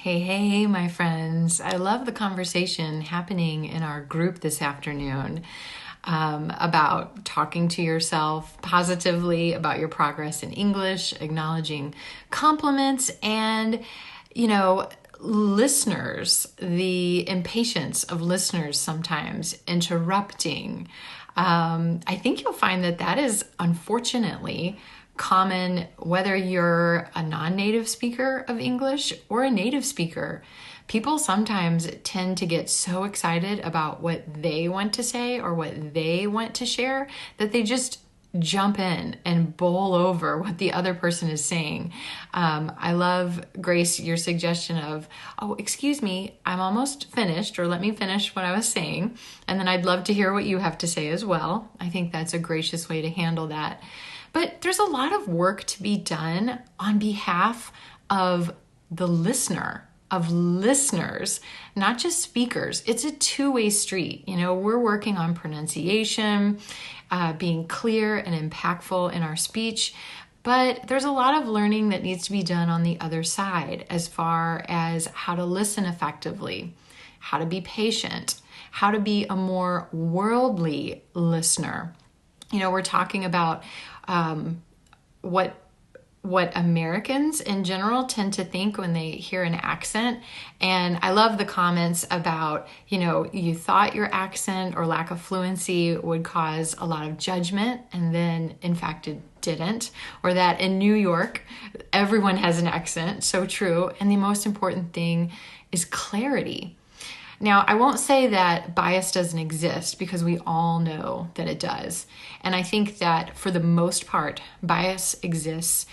Hey, my friends. I love the conversation happening in our group this afternoon about talking to yourself positively about your progress in English, acknowledging compliments, and, you know, listeners, the impatience of listeners sometimes interrupting. I think you'll find that that is unfortunately common whether you're a non-native speaker of English or a native speaker. People sometimes tend to get so excited about what they want to say or what they want to share that they just jump in and bowl over what the other person is saying. I love, Grace, your suggestion of, oh, excuse me, I'm almost finished, or let me finish what I was saying. And then I'd love to hear what you have to say as well. I think that's a gracious way to handle that. But there's a lot of work to be done on behalf of the listener, of listeners, not just speakers. It's a two-way street. You know, we're working on pronunciation, being clear and impactful in our speech, but there's a lot of learning that needs to be done on the other side as far as how to listen effectively, how to be patient, how to be a more worldly listener. You know, we're talking about what Americans in general tend to think when they hear an accent. And I love the comments about, you know, you thought your accent or lack of fluency would cause a lot of judgment, and then in fact it didn't. Or that in New York, everyone has an accent. So true. And the most important thing is clarity. Now, I won't say that bias doesn't exist because we all know that it does. And I think that for the most part, bias exists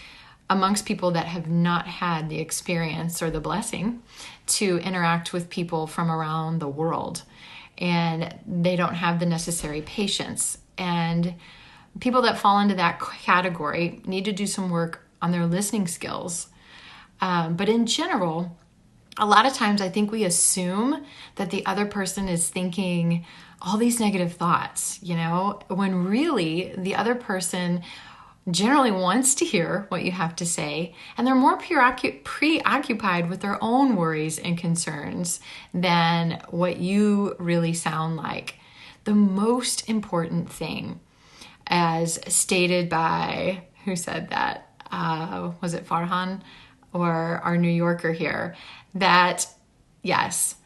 amongst people that have not had the experience or the blessing to interact with people from around the world. And they don't have the necessary patience. And people that fall into that category need to do some work on their listening skills. But in general, a lot of times I think we assume that the other person is thinking all these negative thoughts, you know, when really the other person generally wants to hear what you have to say, and they're more preoccupied with their own worries and concerns than what you really sound like. The most important thing, as stated by, who said that? Was it Farhan or our New Yorker here? That, yes,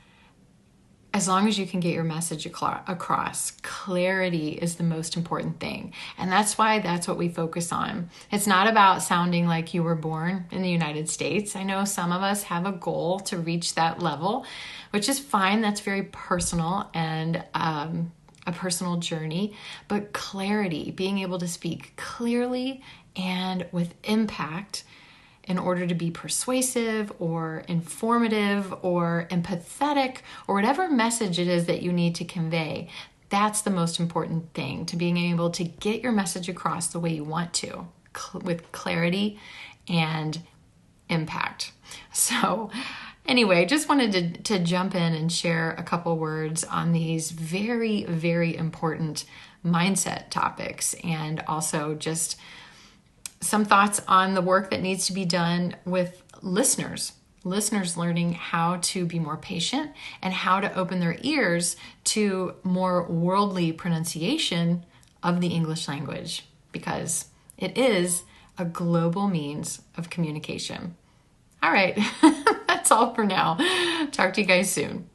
as long as you can get your message across, clarity is the most important thing. And that's why that's what we focus on. It's not about sounding like you were born in the United States. I know some of us have a goal to reach that level, which is fine. That's very personal and a personal journey. But clarity, being able to speak clearly and with impact in order to be persuasive or informative or empathetic or whatever message it is that you need to convey, that's the most important thing, to being able to get your message across the way you want to, with clarity and impact. So anyway, just wanted to jump in and share a couple words on these very, very important mindset topics, and also just some thoughts on the work that needs to be done with listeners learning how to be more patient and how to open their ears to more worldly pronunciation of the English language, because it is a global means of communication. All right, that's all for now. Talk to you guys soon.